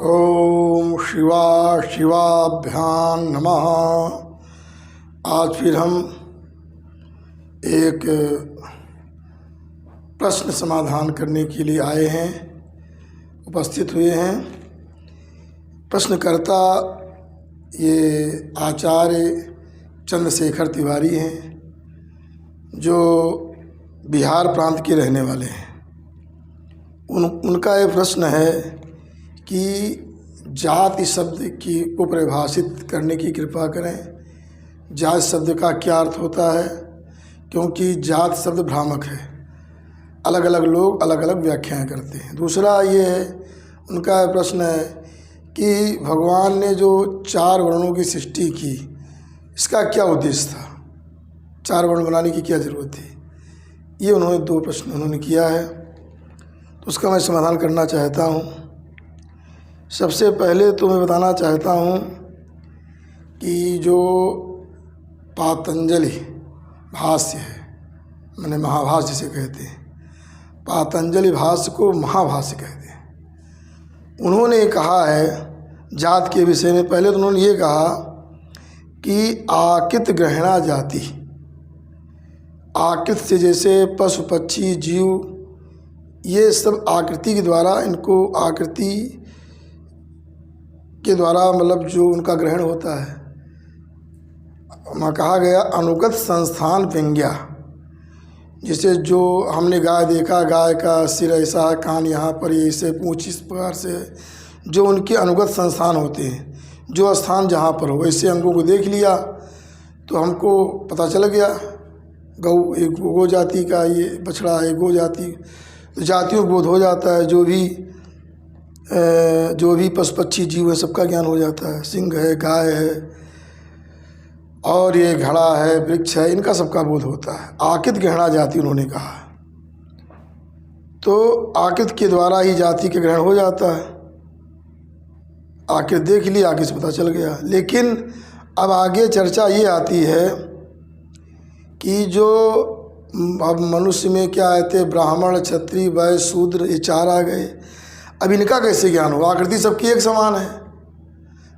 ओम शिवा शिवाभ्याम नमः। आज फिर हम एक प्रश्न समाधान करने के लिए आए हैं, उपस्थित हुए हैं। प्रश्नकर्ता ये आचार्य चंद्रशेखर तिवारी हैं, जो बिहार प्रांत के रहने वाले हैं। उनका ये प्रश्न है कि जाति शब्द को परिभाषित करने की कृपा करें। जाति शब्द का क्या अर्थ होता है, क्योंकि जात शब्द भ्रामक है, अलग अलग लोग अलग अलग व्याख्याएं करते हैं। दूसरा ये है, उनका प्रश्न है कि भगवान ने जो 4 वर्णों की सृष्टि की, इसका क्या उद्देश्य था, 4 वर्ण बनाने की क्या ज़रूरत थी। ये उन्होंने 2 प्रश्न उन्होंने किया है, तो उसका मैं समाधान करना चाहता हूँ। सबसे पहले तो मैं बताना चाहता हूँ कि जो पातंजलि भाष्य है, मैंने महाभाष्य जिसे कहते हैं, पातंजलि भाष्य को महाभाष्य कहते हैं। उन्होंने कहा है जात के विषय में, पहले तो उन्होंने ये कहा कि आकृत ग्रहणा जाति, आकृत से जैसे पशु पक्षी जीव, ये सब आकृति के द्वारा, इनको आकृति के द्वारा मतलब जो उनका ग्रहण होता है, वहाँ कहा गया अनुगत संस्थान व्यंग्या। जिसे जो हमने गाय देखा, गाय का सिर ऐसा है, कान यहाँ पर, ये ऐसे पूँछ इस प्रकार से, जो उनके अनुगत संस्थान होते हैं, जो स्थान जहाँ पर हो, वैसे अंगों को देख लिया तो हमको पता चल गया। गौ एक गो जाति का, ये बछड़ा है गो जाति, तो जातियों बोध हो जाता है। जो भी पशु पक्षी जीव है, सबका ज्ञान हो जाता है। सिंह है, गाय है, और ये घड़ा है, वृक्ष है, इनका सबका बोध होता है। आकृत ग्रहणा जाति उन्होंने कहा, तो आकृत के द्वारा ही जाति के ग्रहण हो जाता है। आकृत देख ली, आगे से पता चल गया। लेकिन अब आगे चर्चा ये आती है कि जो अब मनुष्य में क्या आते, ब्राह्मण क्षत्रिय वैश्य शूद्र, ये 4 आ गए। अब इनका कैसे ज्ञान हो, आकृति सबकी एक समान है,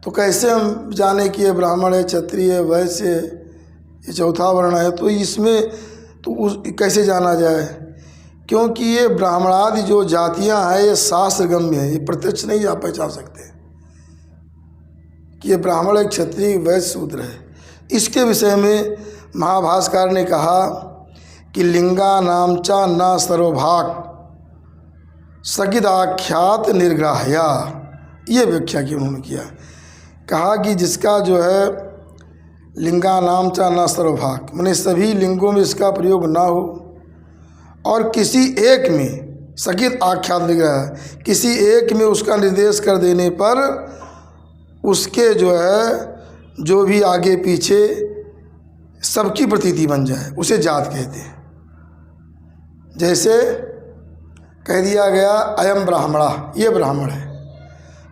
तो कैसे हम जाने कि ये ब्राह्मण है, क्षत्रिय है, वैश्य है, ये 4था वर्ण है, तो इसमें तो कैसे जाना जाए। क्योंकि ये ब्राह्मणादि जो जातियां हैं, ये शास्त्रगम्य है, ये प्रत्यक्ष नहीं आप पहचान सकते कि ये ब्राह्मण है, क्षत्रिय, वैश्य, शूद्र है। इसके विषय में महाभाष्यकार ने कहा कि लिंगा नामचा न सर्वभाग सगिदाख्यात निर्ग्राह्या, ये व्याख्या की उन्होंने किया। कहा कि जिसका जो है लिंगा नामचा न सर्वभाग, माने सभी लिंगों में इसका प्रयोग ना हो, और किसी एक में सगित आख्यात निग्रह, किसी एक में उसका निर्देश कर देने पर उसके जो है जो भी आगे पीछे सबकी प्रतीति बन जाए, उसे जात कहते हैं। जैसे कह दिया गया अयम ब्राह्मणा, ये ब्राह्मण है,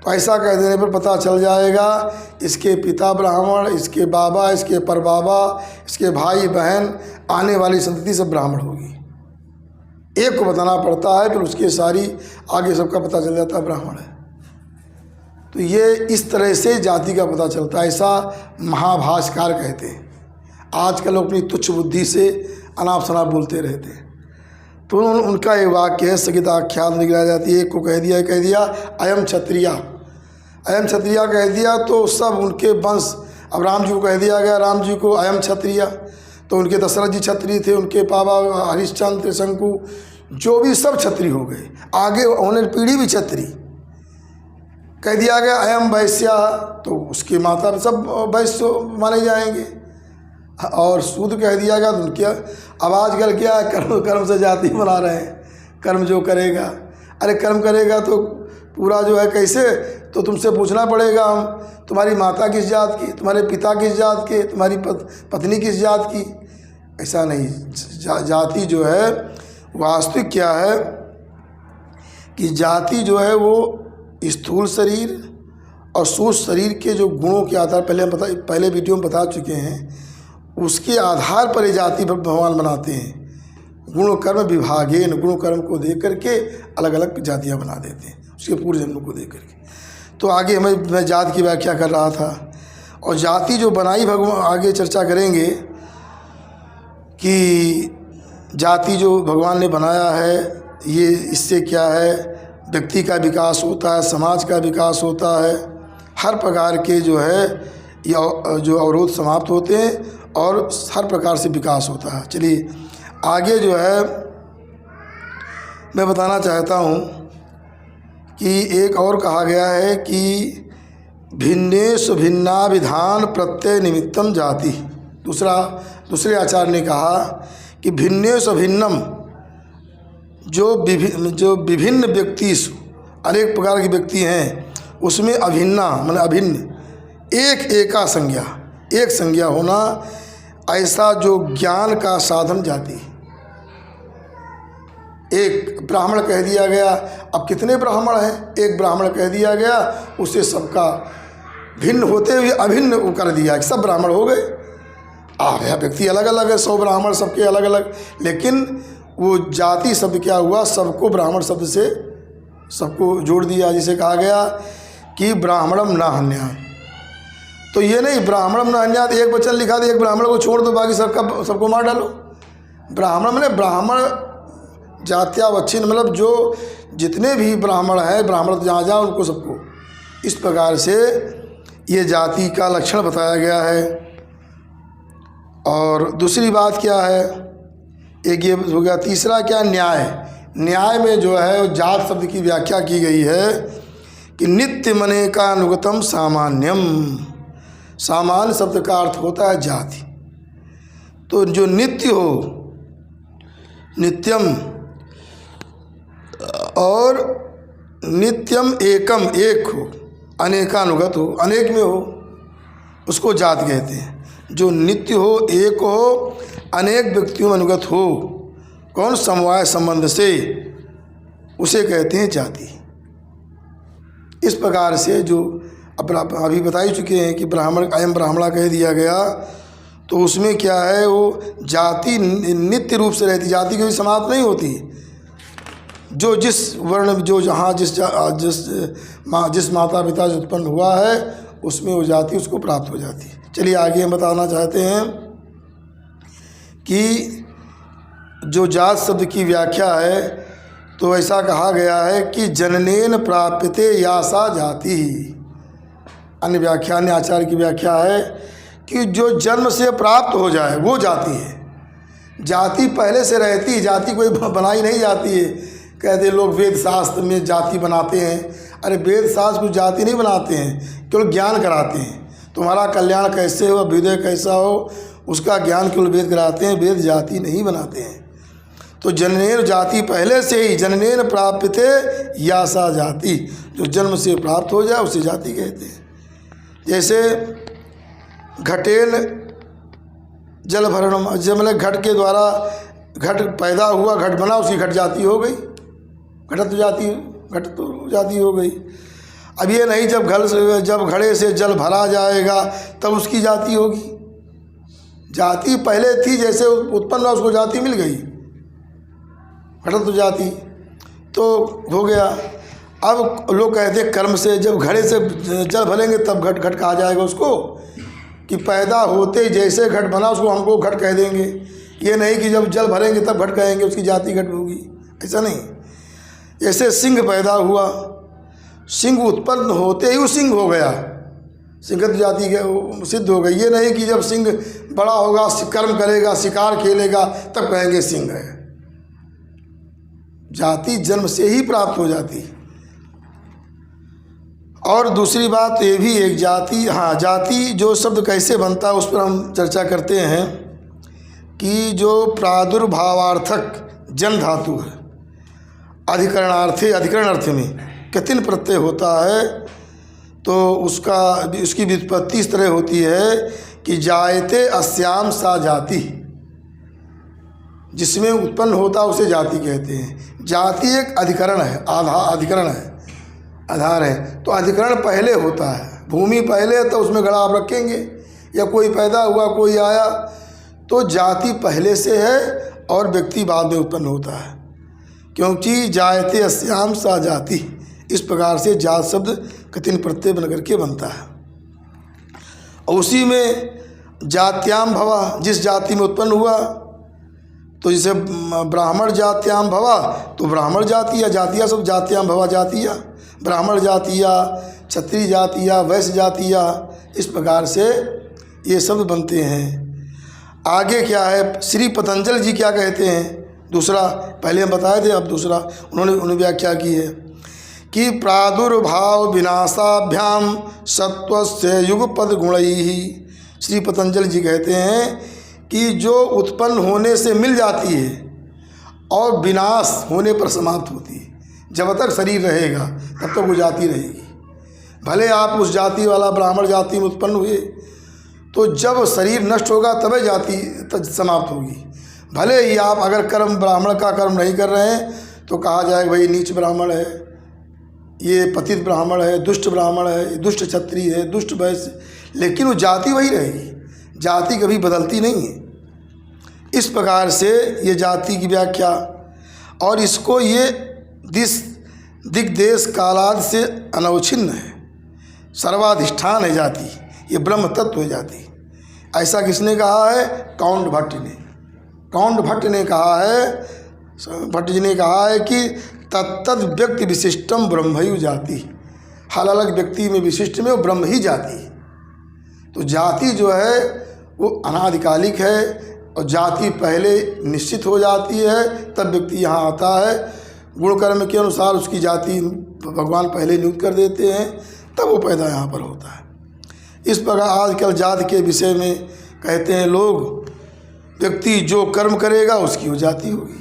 तो ऐसा कह देने पर पता चल जाएगा इसके पिता ब्राह्मण, इसके बाबा, इसके परबाबा, इसके भाई बहन, आने वाली संतति सब ब्राह्मण होगी। एक को बताना पड़ता है, फिर उसके सारी आगे सबका पता चल जाता है ब्राह्मण है। तो ये इस तरह से जाति का पता चलता है, ऐसा महाभाष्यकार कहते हैं। आजकल लोग अपनी तुच्छ बुद्धि से अनाप शनाप बोलते रहते हैं। तो उनका ये वाक्य है सगिताख्यात निग्रह जाति। एक को कह दिया अयम क्षत्रिया, अयम क्षत्रिया कह दिया तो सब उनके वंश। अब राम जी को कह दिया गया, राम जी को अयम क्षत्रिया, तो उनके दशरथ जी क्षत्रिय थे, उनके पापा हरिश्चंद्र, शंकु, जो भी सब क्षत्रिय हो गए। आगे होने पीढ़ी भी क्षत्रिय। कह दिया गया अयम वैश्या, तो उसके माता सब वैश्य माने जाएंगे। और शूद्र कह दिया गया तो उनके, अब आजकल क्या है, कर्म से जाति बना रहे हैं। कर्म जो करेगा, अरे कर्म करेगा तो पूरा जो है कैसे, तो तुमसे पूछना पड़ेगा, हम तुम्हारी माता किस जात की, तुम्हारे पिता किस जात के, तुम्हारी पत्नी किस जात की। ऐसा नहीं, जाति जो है वास्तविक क्या है कि जाति जो है वो स्थूल शरीर और सूक्ष्म शरीर के जो गुणों के आधार, पहले वीडियो में बता चुके हैं, उसके आधार पर ये जाति भगवान बनाते हैं। गुण कर्म विभागेन, गुण कर्म को देख करके अलग अलग जातियाँ बना देते हैं, उसके पूर्व जन्म को देख करके। तो आगे मैं जात की व्याख्या कर रहा था। और जाति जो बनाई भगवान, आगे चर्चा करेंगे कि जाति जो भगवान ने बनाया है ये इससे क्या है, व्यक्ति का विकास होता है, समाज का विकास होता है, हर प्रकार के जो है ये जो अवरोध समाप्त होते हैं और हर प्रकार से विकास होता है। चलिए आगे जो है मैं बताना चाहता हूँ कि एक और कहा गया है कि भिन्नेषु भिन्नाभिधान प्रत्यय निमित्तम जाति। दूसरे आचार्य ने कहा कि भिन्नेषु भिन्नम, जो विभिन्न व्यक्ति, अनेक प्रकार के व्यक्ति हैं, उसमें अभिन्ना मतलब अभिन्न, एका संज्ञा, एक संज्ञा होना, ऐसा जो ज्ञान का साधन जाति। एक ब्राह्मण कह दिया गया, अब कितने ब्राह्मण हैं, एक ब्राह्मण कह दिया गया, उससे सबका भिन्न होते हुए अभिन्न कर दिया, सब ब्राह्मण हो गए। यह व्यक्ति अलग अलग है, 100 ब्राह्मण सबके अलग अलग, लेकिन वो जाति शब्द क्या हुआ, सबको ब्राह्मण शब्द से सबको जोड़ दिया। जिसे कहा गया कि ब्राह्मणम न हन्यात्, तो ये नहीं ब्राह्मणम न हन्यात् एक वचन लिखा दे, एक ब्राह्मण को छोड़ दो, बाकी सबको मार डालो। ब्राह्मण मैंने ब्राह्मण जात्यावच्छिन्न, मतलब जो जितने भी ब्राह्मण हैं, ब्राह्मण जहाँ जहाँ उनको सबको, इस प्रकार से ये जाति का लक्षण बताया गया है। और दूसरी बात क्या है, एक ये हो गया। तीसरा क्या, न्याय। न्याय में जो है जात शब्द की व्याख्या की गई है कि नित्य मने का अनुगतम सामान्यम। सामान्य शब्द का अर्थ होता है जाति। तो जो नित्य हो, नित्यम, और नित्यम एकम, एक हो, अनेकानुगत हो, अनेक में हो, उसको जात कहते हैं। जो नित्य हो, एक हो, अनेक व्यक्तियों में अनुगत हो, कौन, समवाय संबंध से, उसे कहते हैं जाति। इस प्रकार से जो अभी बता ही चुके हैं कि ब्राह्मण अयम ब्राह्मणा कह दिया गया, तो उसमें क्या है, वो जाति नित्य रूप से रहती, जाति कभी समाप्त नहीं होती। जो जिस वर्ण, जो जहाँ जिस माता पिता से उत्पन्न हुआ है, उसमें वो जाति उसको प्राप्त हो जाती है। चलिए आगे हम बताना चाहते हैं कि जो जात शब्द की व्याख्या है, तो ऐसा कहा गया है कि जननेन प्राप्यते यासा जाति। अन्य व्याख्या, अन्य आचार्य की व्याख्या है कि जो जन्म से प्राप्त हो जाए वो जाति है। जाति पहले से रहती, जाति कोई बनाई नहीं जाती है। कहते लोग वेद शास्त्र में जाति बनाते हैं, अरे वेद शास्त्र कुछ जाति नहीं बनाते हैं, केवल ज्ञान कराते हैं। तुम्हारा कल्याण कैसे हो, अभ्युदय कैसा हो, उसका ज्ञान केवल वेद कराते हैं, वेद जाति नहीं बनाते हैं। तो जननेन जाति, पहले से ही जननेन प्राप्यते यासा जाति, जो जन्म से प्राप्त हो जाए उसे जाति कहते हैं। जैसे घटेन जल भरणम, जब मतलब घट के द्वारा घट पैदा हुआ, घट बना, उसकी घट जाति हो गई, घट तो जाति हो गई। अब ये नहीं जब घड़े से जल भरा जाएगा तब उसकी जाति होगी। जाति पहले थी, जैसे उत्पन्न हुआ उसको जाति मिल गई, घट तो जाति तो हो गया। अब लोग कहते हैं कर्म से, जब घड़े से जल भरेंगे तब घट कहा जाएगा उसको, कि पैदा होते जैसे घट बना उसको हमको घट कह देंगे। ये नहीं कि जब जल भरेंगे तब घट कहेंगे, उसकी जाति घट होगी, ऐसा नहीं। जैसे सिंह पैदा हुआ, सिंह उत्पन्न होते ही वो सिंह हो गया, सिंहत जाति के सिद्ध हो गई। ये नहीं कि जब सिंह बड़ा होगा, कर्म करेगा, शिकार खेलेगा, तब कहेंगे सिंह है। जाति जन्म से ही प्राप्त हो जाती। और दूसरी बात ये भी एक जाति, हाँ जाति जो शब्द कैसे बनता है उस पर हम चर्चा करते हैं कि जो प्रादुर्भावार्थक जन धातु है, अधिकरणार्थे, अधिकरण अर्थ में कतिन प्रत्यय होता है, तो उसकी व्युत्पत्ति इस तरह होती है कि जायते अस्याम सा जाति, जिसमें उत्पन्न होता उसे जाति कहते हैं। जाति एक अधिकरण है, अधिकरण है, आधार है। तो अधिकरण पहले होता है, भूमि पहले, तो उसमें घड़ा आप रखेंगे, या कोई पैदा हुआ, कोई आया, तो जाति पहले से है और व्यक्ति बाद में उत्पन्न होता है। क्योंकि जायते अस्याम सा जाति, इस प्रकार से जात शब्द कतिन प्रत्यय बन करके बनता है। और उसी में जात्याम भवा, जिस जाति में उत्पन्न हुआ, तो जैसे ब्राह्मण जात्याम भवा, तो ब्राह्मण जातीय, जातीय सब जात्याम भवा जातीय, ब्राह्मण जातीय, क्षत्रिय जातीय, वैश्य जातीय, इस प्रकार से ये शब्द बनते हैं। आगे क्या है, श्री पतंजलि जी क्या कहते हैं, दूसरा पहले हम बताए थे, अब दूसरा उन्होंने व्याख्या की है कि प्रादुर्भाव विनाशाभ्याम सत्वस्य युगपद गुणैः। श्री पतंजलि जी कहते हैं कि जो उत्पन्न होने से मिल जाती है और विनाश होने पर समाप्त होती है, जब तक शरीर रहेगा तब तक वो जाति रहेगी। भले आप उस जाति वाला ब्राह्मण जाति में उत्पन्न हुए, तो जब शरीर नष्ट होगा तभी जाति समाप्त होगी। भले ही आप अगर कर्म ब्राह्मण का कर्म नहीं कर रहे हैं तो कहा जाएगा भाई नीच ब्राह्मण है, ये पतित ब्राह्मण है, दुष्ट ब्राह्मण है, दुष्ट क्षत्रिय है, दुष्ट वैश्य, लेकिन वो जाति वही रहेगी, जाति कभी बदलती नहीं है। इस प्रकार से ये जाति की व्याख्या, और इसको ये दिग्देश कालादि से अनवच्छिन्न है, सर्वाधिष्ठान है जाति, ये ब्रह्म तत्व है जाति। ऐसा किसने कहा है, कौंड भट्ट ने। कौंड भट्ट ने कहा है, भट्ट जी ने कहा है कि तत्तद व्यक्ति विशिष्टम ब्रह्मयु जाति, हर अलग व्यक्ति में विशिष्ट में वो ब्रह्म ही जाति। तो जाति जो है वो अनादिकालिक है, और जाति पहले निश्चित हो जाती है तब व्यक्ति यहाँ आता है। गुण कर्म के अनुसार उसकी जाति भगवान पहले नियुक्त कर देते हैं, तब वो पैदा यहाँ पर होता है। इस प्रकार आजकल जाति के विषय में कहते हैं लोग, व्यक्ति जो कर्म करेगा उसकी वो जाति होगी।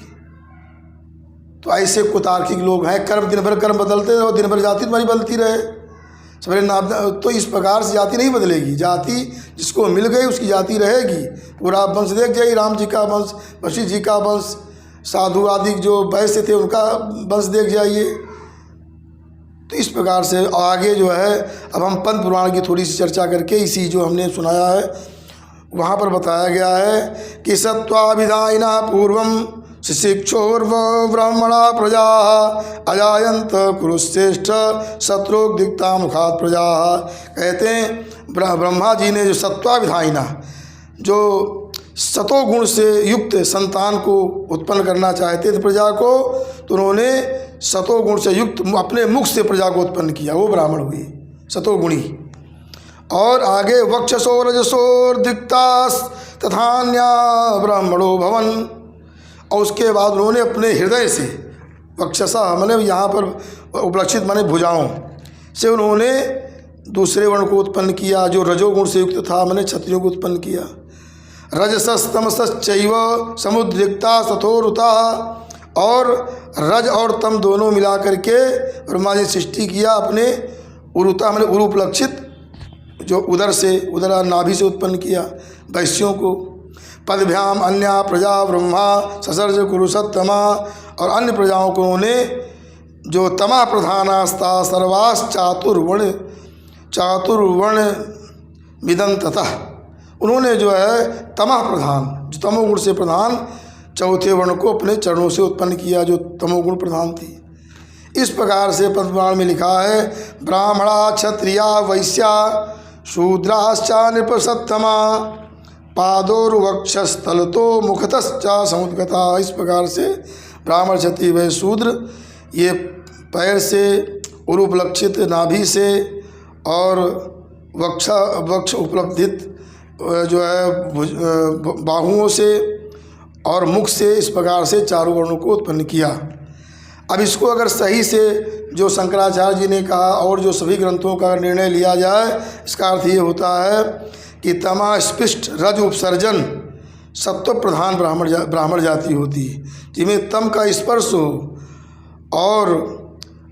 तो ऐसे कुतार्किक लोग हैं, कर्म दिन भर कर्म बदलते रहे और दिन भर जाति तुम्हारी बदलती रहे, सवेरे नाम, तो इस प्रकार से जाति नहीं बदलेगी। जाति जिसको मिल गई उसकी जाति रहेगी। पूरा वंश देख जाइए, राम जी का वंश, वशिष्ठ जी का वंश, साधु आदि जो वैश्य थे उनका वंश देख जाइए। तो इस प्रकार से आगे जो है, अब हम पंच पुराण की थोड़ी सी चर्चा करके इसी जो हमने सुनाया है वहाँ पर बताया गया है कि सत्वाभिधायिना पूर्वम शिशिक्षोर्ब्रह्मणा प्रजा अजायंत कुरुश्रेष्ठ शत्रुदिक्ता मुखात प्रजा। कहते हैं ब्रह्मा जी ने जो सत्वाभिधायिना, जो सतोगुण से युक्त संतान को उत्पन्न करना चाहते थे प्रजा को, तो उन्होंने सतोगुण से युक्त अपने मुख से प्रजा को उत्पन्न किया, वो ब्राह्मण हुई सतोगुणी। और आगे वक्षसो रजसोर दिक्तास तथान्या ब्राह्मणो भवन, और उसके बाद उन्होंने अपने हृदय से, वक्षसा मैंने यहाँ पर उपलक्षित माने भुजाओं से उन्होंने दूसरे वर्ण को उत्पन्न किया, जो रजोगुण से युक्त था, मैंने क्षत्रियों को उत्पन्न किया। रजसस्तमसश्चैव समुद्रिक्ता तथोरुता, और रज और तम दोनों मिला करके ब्रह्मा जी सृष्टि किया अपने उरुता मैंने उरुपलक्षित, जो उदर से, उदर नाभि से उत्पन्न किया वैश्यों को। पदभ्याम अन्या प्रजा ब्रह्मा ससर्ज कुरुसत्तमा, और अन्य प्रजाओं को उन्होंने जो तमा प्रधानास्ता सर्वास चातुर्वर्ण विदन तथा, उन्होंने जो है तमा प्रधान, जो तमोगुण से प्रधान चौथे वर्ण को अपने चरणों से उत्पन्न किया, जो तमोगुण प्रधान थी। इस प्रकार से पद्मपुराण में लिखा है, ब्राह्मणा क्षत्रिया वैश्या शूद्राश्चा नृपसत्तमा पादोर्वक्षस्थलतो मुखतश्चा समुद्गता। इस प्रकार से ब्राह्मण क्षत्रिय वैश्य शूद्र ये पैर से, उरुपलक्षित नाभि से, और वक्ष उपलब्धित जो है बाहुओं से और मुख से, इस प्रकार से चारों वर्णों को उत्पन्न किया। अब इसको अगर सही से जो शंकराचार्य जी ने कहा और जो सभी ग्रंथों का निर्णय लिया जाए, इसका अर्थ ये होता है कि तमा स्पृष्ट रज उपसर्जन सत्व प्रधान ब्राह्मण जाति होती है, जिनमें तम का स्पर्श हो और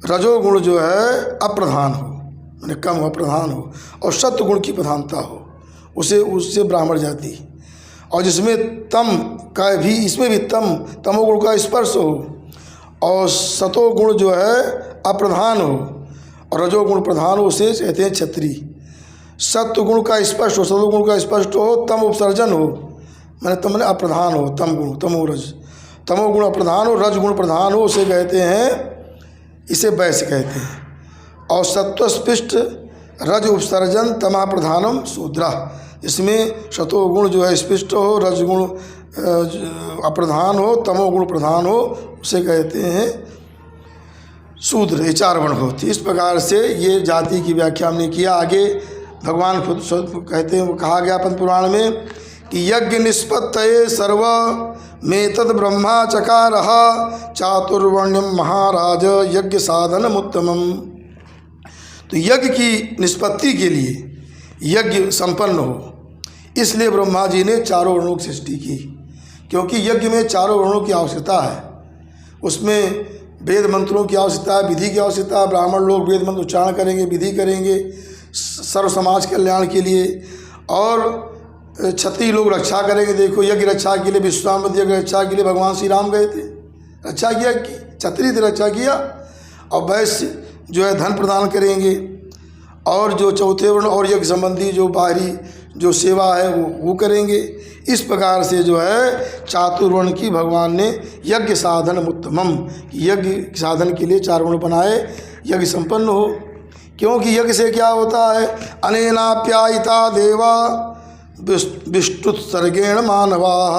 रजोगुण जो है अप्रधान हो, माने कम हो, प्रधान हो, और सत्व गुण की प्रधानता हो, उससे ब्राह्मण जाति। और जिसमें तम का भी, इसमें भी तमोगुण का स्पर्श हो और सतोगुण जो है अप्रधान हो और रजोगुण प्रधान हो, उसे कहते हैं क्षत्रिय। सत्वगुण का स्पष्ट हो, सतोगुण का स्पष्ट हो, तम उपसर्जन हो, मैंने तम ने अप्रधान हो, तम गुण तमोरज, तमोगुण अप्रधान हो, रजगुण प्रधान हो, उसे कहते हैं, इसे वैश्य कहते हैं। और सत्वस्पृष्ट रज उपसर्जन तमः प्रधानम शूद्र। इसमें सतोगुण जो है स्पृष्ट हो, रजगुण अप्रधान हो, तमोगुण प्रधान हो, उसे कहते हैं शूद्र। ये 4 वर्ण होती। इस प्रकार से ये जाति की व्याख्या हमने किया। आगे भगवान खुद कहते हैं, कहा गया पद्म पुराण में कि यज्ञ निष्पत्तये सर्व में तद ब्रह्मा चकारः चातुर्वर्ण्यम महाराज यज्ञ साधन उत्तमम। तो यज्ञ की निष्पत्ति के लिए, यज्ञ संपन्न हो, इसलिए ब्रह्मा जी ने 4 वर्णों की सृष्टि की, क्योंकि यज्ञ में 4 वर्णों की आवश्यकता है। उसमें वेद मंत्रों की आवश्यकता है, विधि की आवश्यकता है। ब्राह्मण लोग वेद मंत्र उच्चारण करेंगे, विधि करेंगे सर्व समाज कल्याण के लिए, और क्षत्रिय लोग रक्षा करेंगे। देखो यज्ञ रक्षा के लिए, विश्वामित्र यज्ञ रक्षा के लिए भगवान श्री राम गए थे, रक्षा किया, क्षत्रिय थे रक्षा किया। और वैश्य जो है धन प्रदान करेंगे, और जो चौथे वर्ण और यज्ञ संबंधी जो बाहरी जो सेवा है वो करेंगे। इस प्रकार से जो है चातुर्वर्ण की भगवान ने यज्ञ साधन उत्तमम, यज्ञ साधन के लिए 4 वर्ण बनाए, यज्ञ संपन्न हो। क्योंकि यज्ञ से क्या होता है, अनेनाप्यायिता देवा विष्टुत्सर्गेण मानवाः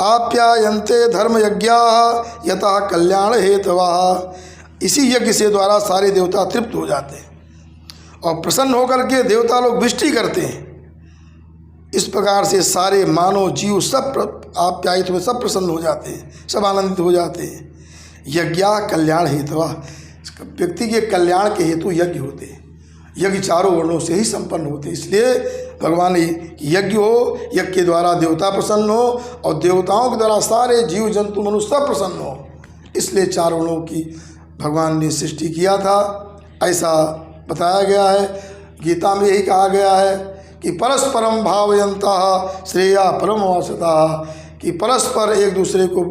आप्यायन्ते धर्मयज्ञाः यतः कल्याण हेतवः। इसी यज्ञ से द्वारा सारे देवता तृप्त हो जाते हैं और प्रसन्न होकर के देवता लोग विष्टि करते हैं। इस प्रकार से सारे मानव जीव सब आप्यायित हुए, सब प्रसन्न हो जाते हैं, सब आनंदित हो जाते हैं। यज्ञा कल्याण हेतवः, व्यक्ति के कल्याण के हेतु यज्ञ होते हैं। यज्ञ 4 वर्णों से ही संपन्न होते हैं। इसलिए भगवान यज्ञ हो, यज्ञ के द्वारा देवता प्रसन्न हो और देवताओं के द्वारा सारे जीव जंतु मनुष्य सब प्रसन्न हो, इसलिए 4 वर्णों की भगवान ने सृष्टि किया था, ऐसा बताया गया है। गीता में यही कहा गया है कि परस्परम भावयन्तः श्रेया परमवासतः, कि परस्पर एक दूसरे को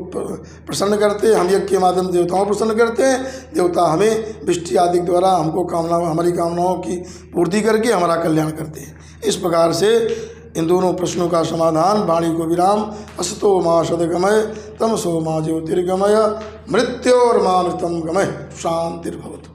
प्रसन्न करते हैं। हम यज्ञ के माध्यम से देवताओं को प्रसन्न करते हैं, देवता हमें वृष्टि आदि के द्वारा हमको हमारी कामनाओं की पूर्ति करके हमारा कल्याण करते हैं। इस प्रकार से इन दोनों प्रश्नों का समाधान, वाणी को विराम। असतो मा सद्गमय तमसो मा ज्योतिर्गमय मृत्योर्मामृतं गमय शांतिर्भवतु।